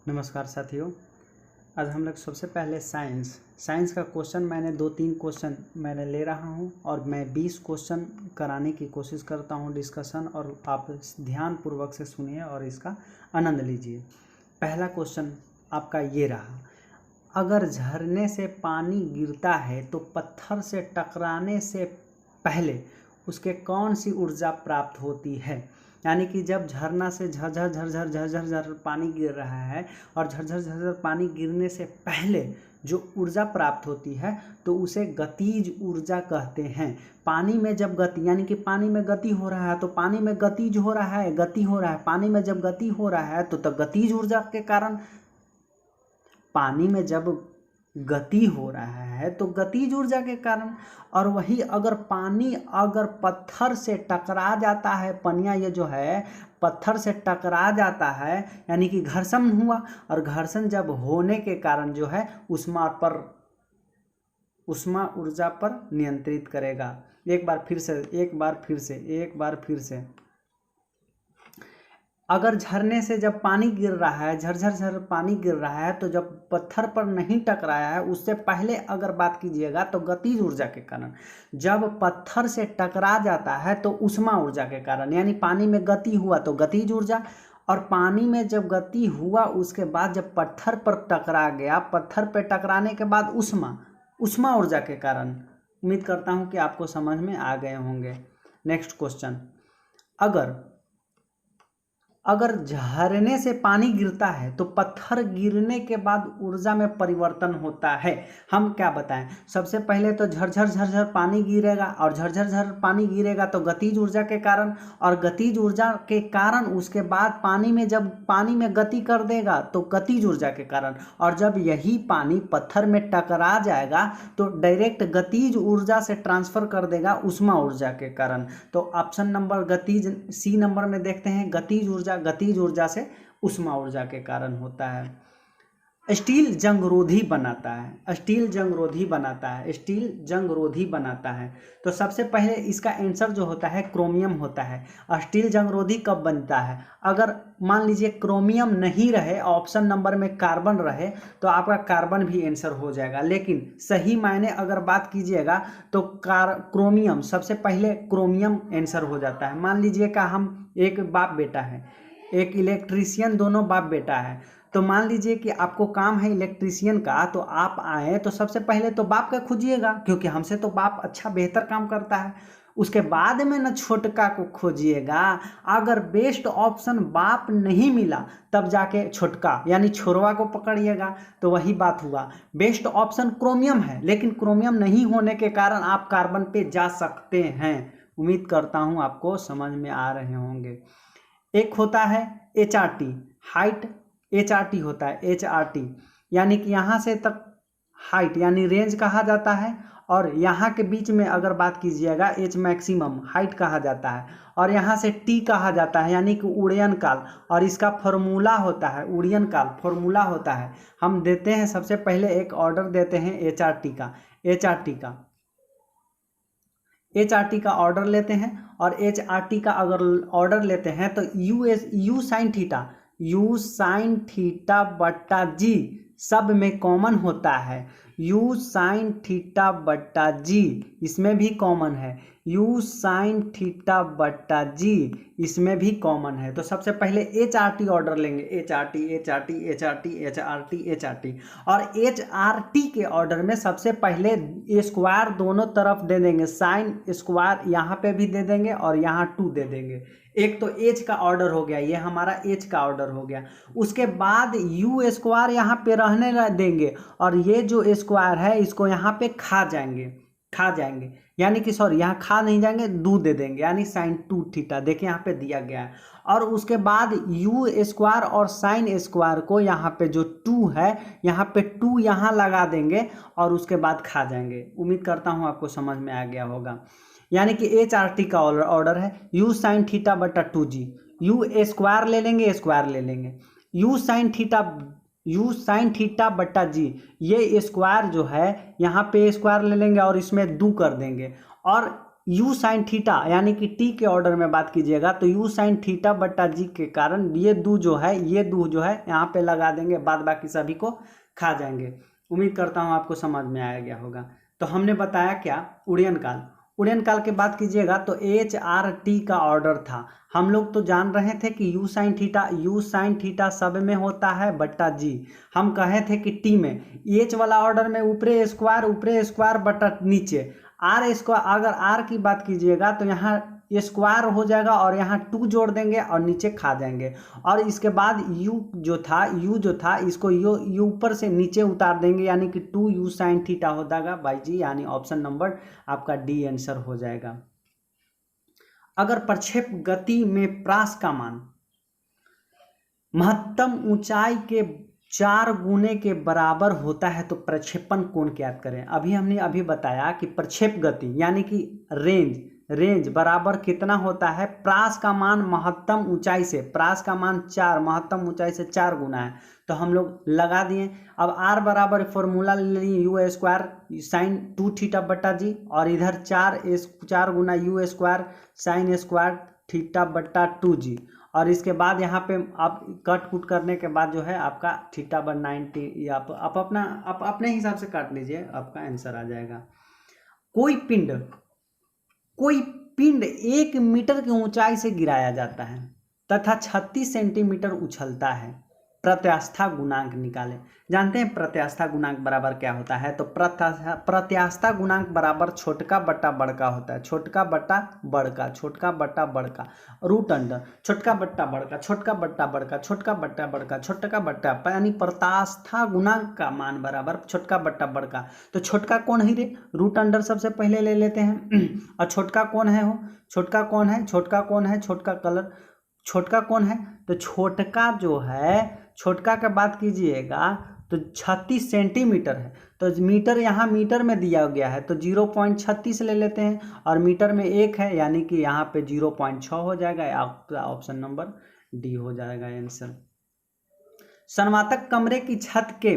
नमस्कार साथियों। आज हम लोग सबसे पहले साइंस का क्वेश्चन मैंने 2-3 क्वेश्चन मैंने ले रहा हूं और मैं 20 क्वेश्चन कराने की कोशिश करता हूं डिस्कशन, और आप ध्यानपूर्वक से सुनिए और इसका आनंद लीजिए। पहला क्वेश्चन आपका ये रहा, अगर झरने से पानी गिरता है तो पत्थर से टकराने से पहले उसके कौन सी ऊर्जा प्राप्त होती है। यानी कि जब झरना से झरझर झरझर झरझर झर पानी गिर रहा है और झरझर झरझर पानी गिरने से पहले जो ऊर्जा प्राप्त होती है तो उसे गतिज ऊर्जा कहते हैं। पानी में जब गति, यानी कि पानी में गति हो रहा है तो पानी में गतिज हो रहा है, गति हो रहा है। पानी में जब गति हो रहा है तो गतिज ऊर्जा के कारण, पानी में जब गति हो रहा है तो गतिज ऊर्जा के कारण। और वही अगर पानी अगर पत्थर से टकरा जाता है, पनिया ये जो है पत्थर से टकरा जाता है यानी कि घर्षण हुआ, और घर्षण जब होने के कारण जो है ऊष्मा ऊर्जा पर नियंत्रित करेगा। एक बार फिर से अगर झरने से जब पानी गिर रहा है, झरझर झर पानी गिर रहा है, तो जब पत्थर पर नहीं टकराया है उससे पहले अगर बात कीजिएगा तो गतिज ऊर्जा के कारण। जब पत्थर से टकरा जाता है तो ऊष्मा ऊर्जा के कारण, यानी पानी में गति हुआ तो गतिज ऊर्जा, और पानी में जब गति हुआ उसके बाद जब पत्थर पर टकरा गया, पत्थर पर टकराने के बाद ऊष्मा ऊर्जा के कारण। उम्मीद करता हूँ कि आपको समझ में आ गए होंगे। नेक्स्ट क्वेश्चन, अगर झरने से पानी गिरता है तो पत्थर गिरने के बाद ऊर्जा में परिवर्तन होता है। हम क्या बताएं, सबसे पहले तो झरझर झरझर पानी गिरेगा, और झरझर झर पानी गिरेगा तो गतिज ऊर्जा के कारण, और गतिज ऊर्जा के कारण उसके बाद पानी में जब पानी में गति कर देगा तो गतिज ऊर्जा के कारण, और जब यही पानी पत्थर में टकरा जाएगा तो डायरेक्ट गतिज ऊर्जा से ट्रांसफर कर देगा ऊष्मा ऊर्जा के कारण। तो ऑप्शन नंबर गतिज, सी नंबर में देखते हैं, गतिज ऊर्जा से ऊष्मा ऊर्जा के कारण होता है। स्टील जंगरोधी बनाता है। तो सबसे पहले इसका आंसर जो होता है क्रोमियम होता है। स्टील जंगरोधी कब बनता है, अगर मान लीजिए क्रोमियम नहीं रहे, ऑप्शन नंबर में कार्बन रहे, तो आपका कार्बन भी आंसर हो जाएगा। लेकिन सही मायने अगर बात कीजिएगा तो क्रोमियम, सबसे पहले क्रोमियम आंसर हो जाता है। मान लीजिए कि हम एक बाप बेटा है, एक इलेक्ट्रीशियन, दोनों बाप बेटा है। तो मान लीजिए कि आपको काम है इलेक्ट्रीशियन का, तो आप आए तो सबसे पहले तो बाप का खोजिएगा, क्योंकि हमसे तो बाप अच्छा बेहतर काम करता है। उसके बाद में न छोटका को खोजिएगा। अगर बेस्ट ऑप्शन बाप नहीं मिला तब जाके छोटका यानी छोरवा को पकड़िएगा। तो वही बात हुआ, बेस्ट ऑप्शन क्रोमियम है, लेकिन क्रोमियम नहीं होने के कारण आप कार्बन पे जा सकते हैं। उम्मीद करता हूँ आपको समझ में आ रहे होंगे। एक होता है HRT, हाइट HRT होता है, HRT यानी कि यहाँ से तक हाइट यानी रेंज कहा जाता है, और यहाँ के बीच में अगर बात कीजिएगा H मैक्सिमम हाइट कहा जाता है, और यहाँ से T कहा जाता है यानी कि उड़यन काल, और इसका फॉर्मूला होता है उड़यन काल, फॉर्मूला होता है। हम देते हैं सबसे पहले एक ऑर्डर देते हैं HRT का ऑर्डर लेते हैं, और HRT का अगर ऑर्डर लेते हैं तो U साइन थीटा बट्टा जी सब में कॉमन होता है। U साइन थीटा बट्टा जी इसमें भी कॉमन है, U साइन थीटा बट्टा जी इसमें भी कॉमन है। तो सबसे पहले HRT ऑर्डर लेंगे, HRT, और HRT के ऑर्डर में सबसे पहले स्क्वायर दोनों तरफ दे देंगे, साइन स्क्वायर यहाँ पे भी दे देंगे और यहाँ 2 दे देंगे। एक तो H का ऑर्डर हो गया, ये हमारा H का ऑर्डर हो गया। उसके बाद U स्क्वायर यहाँ पे रहने देंगे, और ये जो स्क्वायर है इसको यहाँ पे खा जाएंगे, यानी कि सॉरी यहाँ खा नहीं जाएंगे, 2 दे देंगे यानी साइन 2 थीटा, देखिए यहाँ पे दिया गया है। और उसके बाद U स्क्वायर और साइन स्क्वायर को यहाँ पे जो 2 है यहाँ पे 2 यहाँ लगा देंगे, और उसके बाद खा जाएंगे। उम्मीद करता हूँ आपको समझ में आ गया होगा। यानी कि HRT का ऑर्डर है U साइन थीटा बटा 2G, U स्क्वायर ले लेंगे, U साइन थीटा बट्टा जी, ये स्क्वायर जो है यहाँ पे स्क्वायर ले लेंगे और इसमें 2 कर देंगे, और यू साइन थीटा यानी कि टी के ऑर्डर में बात कीजिएगा तो यू साइन थीटा बट्टा जी के कारण ये दू जो है यहाँ पे लगा देंगे, बाद बाकी सभी को खा जाएंगे। उम्मीद करता हूँ आपको समझ में आया गया होगा। तो हमने बताया क्या, उड़यन काल के बात कीजिएगा तो एच आर टी का ऑर्डर था। हम लोग तो जान रहे थे कि यू साइन थीटा सब में होता है बट्टा जी। हम कहे थे कि टी में एच वाला ऑर्डर में ऊपरे स्क्वायर बट्टा नीचे आर स्क्वायर। अगर आर की बात कीजिएगा तो यहाँ स्क्वायर हो जाएगा और यहाँ 2 जोड़ देंगे और नीचे खा जाएंगे। और इसके बाद यू जो था इसको यू ऊपर से नीचे उतार देंगे, यानी कि 2 यू साइन थीटा हो जाएगा बाई जी, यानी ऑप्शन नंबर आपका डी आंसर हो जाएगा। अगर प्रक्षेप गति में प्रास का मान महत्तम ऊंचाई के 4 गुने के बराबर होता है तो प्रक्षेपण कोण ज्ञात करें। हमने बताया कि प्रक्षेप गति यानी कि रेंज बराबर कितना होता है, प्रास का मान महत्तम ऊंचाई से, प्रास का मान 4 महत्तम ऊंचाई से 4 गुना है, तो हम लोग लगा दिए। अब आर बराबर फॉर्मूला ले लिए यू स्क्वायर साइन 2 थीटा बट्टा जी, और इधर 4 गुना u square sine square theta बट्टा 2 जी, और इसके बाद यहाँ पे आप कट कुट करने के बाद जो है आपका थीटा बन 90, या आप अपने हिसाब से काट लीजिए, आपका आंसर आ जाएगा। कोई पिंड 1 मीटर की ऊंचाई से गिराया जाता है तथा 36 सेंटीमीटर उछलता है, प्रत्यास्था गुणांक निकालें। जानते हैं प्रत्यास्था गुणांक बराबर क्या होता है, तो प्रत्यास्था गुणांक बराबर छोटका बट्टा बड़का होता है, छोटका बट्टा बड़का रूट अंडर छोटका बट्टा बड़का, यानी प्रत्यास्था गुणांक का मान बराबर छोटका बट्टा बड़का। तो छोटका कौन है रे, रूट अंडर सबसे पहले ले लेते हैं। और छोटका कौन है छोटका कलर छोटका कौन है, तो छोटका जो है, छोटका का बात कीजिएगा तो 36 सेंटीमीटर है, तो मीटर यहाँ मीटर में दिया गया है तो 0.36 ले लेते हैं, और मीटर में 1 है यानी कि यहाँ पे 0.6 हो जाएगा, ऑप्शन नंबर डी हो जाएगा आंसर। संवातक कमरे की छत के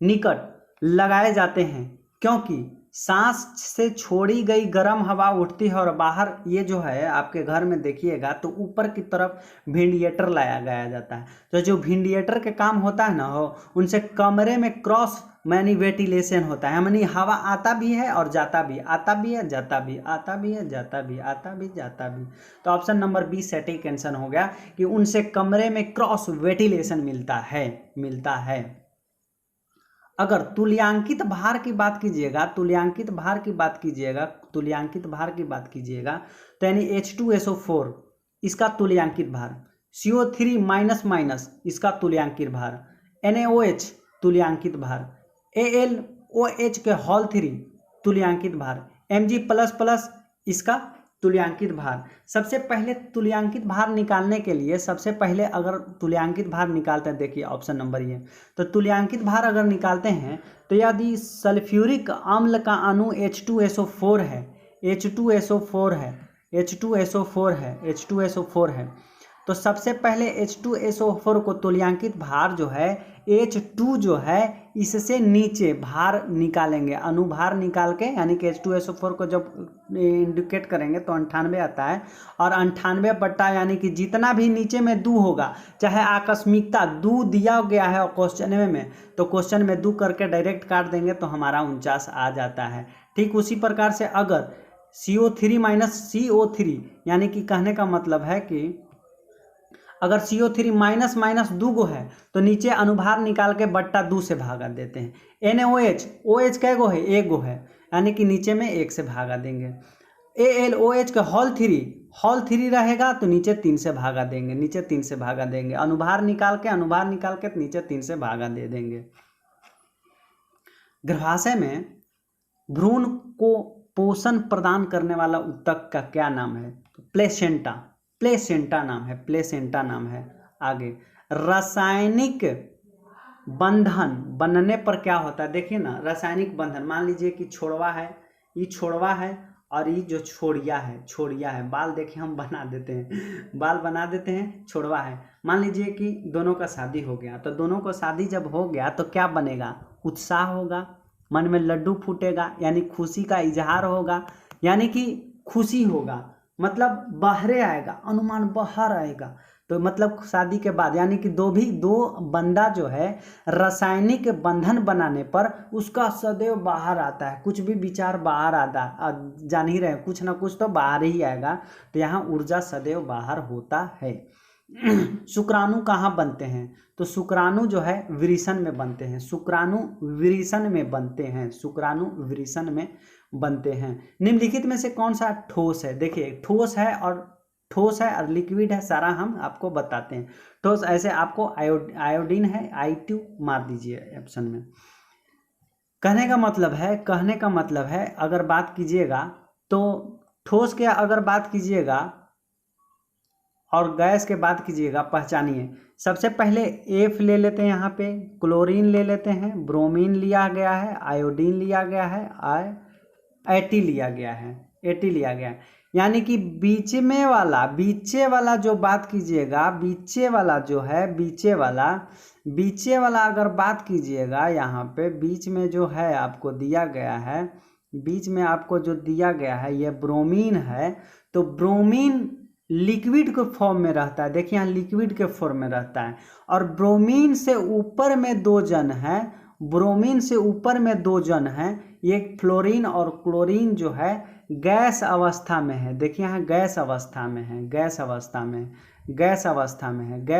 निकट लगाए जाते हैं क्योंकि सांस से छोड़ी गई गर्म हवा उठती है और बाहर, ये जो है आपके घर में देखिएगा तो ऊपर की तरफ वेंटिलेटर लगाया जाता है। तो जो वेंटिलेटर के काम होता है ना उनसे कमरे में क्रॉस मैनी वेंटिलेशन होता है, यानी हवा आता भी है और जाता भी, जाता भी। तो ऑप्शन नंबर बी सटीक आंसर हो गया कि उनसे कमरे में क्रॉस वेंटिलेशन मिलता है। अगर तुल्यांकित भार की बात कीजिएगा तो यानी H2SO4 इसका तुल्यांकित भार, CO3 माइनस इसका तुल्यांकित भार, NaOH तुल्यांकित भार, AlOH के होल 3 तुल्यांकित भार, Mg++ इसका तुल्यांकित भार। सबसे पहले तुल्यांकित भार निकालने के लिए अगर तुल्यांकित भार निकालते हैं, देखिए ऑप्शन नंबर ये, तो तुल्यांकित भार अगर निकालते हैं तो यदि सल्फ्यूरिक अम्ल का अणु H2SO4 है, तो सबसे पहले H2SO4 को तुल्यांकित भार जो है H2 जो है इससे नीचे भार निकालेंगे, अनुभार निकाल के, यानी कि H2SO4 को जब इंडिकेट करेंगे तो 98 आता है, और 98 बट्टा यानी कि जितना भी नीचे में दू होगा, चाहे आकस्मिकता दू दिया गया है क्वेश्चन में, तो क्वेश्चन में दू करके डायरेक्ट काट देंगे तो हमारा 49 आ जाता है। ठीक उसी प्रकार से अगर CO3 माइनस CO3, यानी कि कहने का मतलब है कि अगर CO3 माइनस दू गो है तो नीचे अनुभार निकाल के बट्टा 2 से भागा देते हैं। NaOH कै गो है, 1 गो है, यानी कि नीचे में 1 से भागा देंगे। AlOH का होल 3 रहेगा तो नीचे 3 से भागा देंगे, अनुभार निकाल के नीचे 3 से भागा दे देंगे। गर्भाशय में भ्रूण को पोषण प्रदान करने वाला ऊतक का क्या नाम है, तो प्लेसेंटा नाम है। आगे रासायनिक बंधन बनने पर क्या होता है, देखिए ना, रासायनिक बंधन, मान लीजिए कि छोड़वा है और ये जो छोड़िया है, बाल देखिए हम बना देते हैं, छोड़वा है। मान लीजिए कि दोनों का शादी हो गया, तो दोनों को शादी जब हो गया तो क्या बनेगा, उत्साह होगा, मन में लड्डू फूटेगा यानी खुशी का इजहार होगा, यानी कि खुशी होगा, मतलब बाहरे आएगा, अनुमान बाहर आएगा। तो मतलब शादी के बाद यानी कि दो बंदा जो है रासायनिक बंधन बनाने पर उसका सदैव बाहर आता है, कुछ भी विचार बाहर आता, जान ही रहे कुछ ना कुछ तो बाहर ही आएगा। तो यहाँ ऊर्जा सदैव बाहर होता है। शुक्राणु कहाँ बनते हैं? तो शुक्राणु जो है विरिसन में बनते हैं, शुक्राणु विरिसन में बनते हैं, शुक्राणु विरिसन में बनते हैं। निम्नलिखित में से कौन सा ठोस है? देखिए ठोस है और लिक्विड है, सारा हम आपको बताते हैं। ठोस ऐसे आपको आयोडीन है, I2 मार दीजिए ऑप्शन में। कहने का मतलब है अगर बात कीजिएगा तो ठोस के अगर बात कीजिएगा और गैस के बात कीजिएगा, पहचानिए। सबसे पहले F ले लेते हैं, यहाँ पे क्लोरीन ले लेते हैं, ब्रोमीन लिया गया है, आयोडीन लिया गया है, AT लिया गया है। यानी कि बीचे वाला जो बात कीजिएगा, बीचे वाला अगर बात कीजिएगा, यहाँ पे बीच में जो है आपको दिया गया है, बीच में आपको जो दिया गया है ये ब्रोमीन है। तो ब्रोमीन लिक्विड के फॉर्म में रहता है, देखिए यहाँ लिक्विड के फॉर्म में रहता है। और ब्रोमीन से ऊपर में दो जन है, ये फ्लोरीन और क्लोरीन जो है गैस अवस्था में है। देखिए यहाँ गैस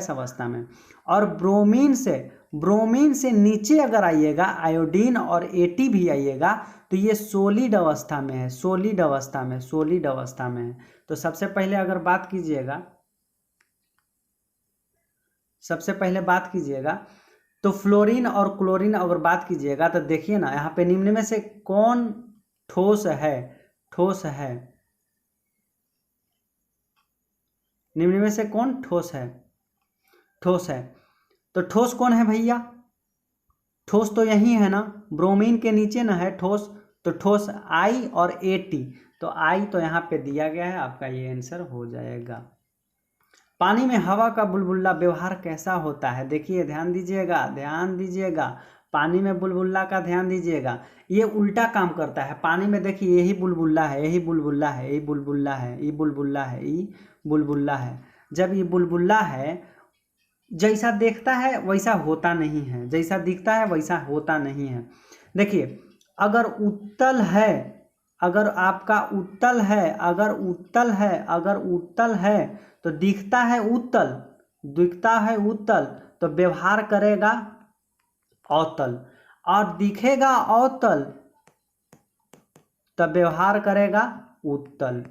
अवस्था में। और ब्रोमीन से नीचे अगर आइएगा, आयोडीन और AT भी आइएगा, तो ये सॉलिड अवस्था में है। तो सबसे पहले अगर बात कीजिएगा तो फ्लोरीन और क्लोरीन अगर बात कीजिएगा तो देखिए ना, यहाँ पे निम्न में से कौन ठोस है? निम्न में से कौन ठोस है? तो ठोस कौन है भैया? ठोस तो यही है ना, ब्रोमीन के नीचे ना है ठोस। तो ठोस I और AT, तो I तो यहाँ पे दिया गया है, आपका ये आंसर हो जाएगा। पानी में हवा का बुलबुला व्यवहार कैसा होता है? देखिए ध्यान दीजिएगा, पानी में बुलबुला का ध्यान दीजिएगा। ये उल्टा काम करता है। पानी में देखिए यही बुलबुला है। जब ये बुलबुला है, जैसा देखता है वैसा होता नहीं है, जैसा दिखता है वैसा होता नहीं है। देखिए अगर आपका उत्तल है तो दिखता है उत्तल, तो व्यवहार करेगा अवतल, और दिखेगा अवतल तब व्यवहार करेगा उत्तल।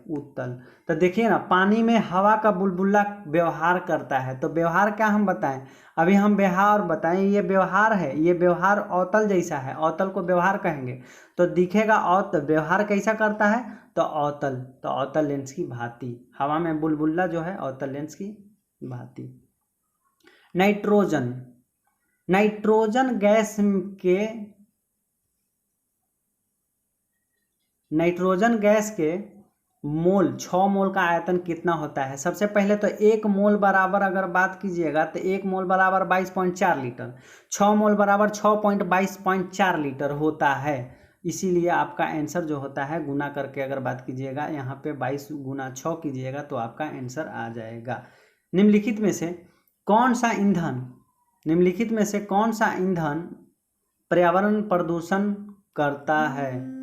तो देखिए ना, पानी में हवा का बुलबुला व्यवहार करता है, तो व्यवहार क्या हम बताएं? अभी हम व्यवहार बताएं, ये व्यवहार है, ये व्यवहार अवतल जैसा है, अवतल को व्यवहार कहेंगे। तो दिखेगा अवतल, व्यवहार कैसा करता है? तो अवतल लेंस की भांति। हवा में बुलबुला जो है अवतल लेंस की भांति। नाइट्रोजन गैस के मोल 6 मोल का आयतन कितना होता है? सबसे पहले तो 1 मोल बराबर अगर बात कीजिएगा तो 1 मोल बराबर 22.4 लीटर, 6 मोल बराबर 6.22.4 लीटर होता है। इसीलिए आपका आंसर जो होता है, गुना करके अगर बात कीजिएगा, यहाँ पे 22 गुना 6 कीजिएगा तो आपका आंसर आ जाएगा। निम्नलिखित में से कौन सा ईंधन पर्यावरण प्रदूषण करता है?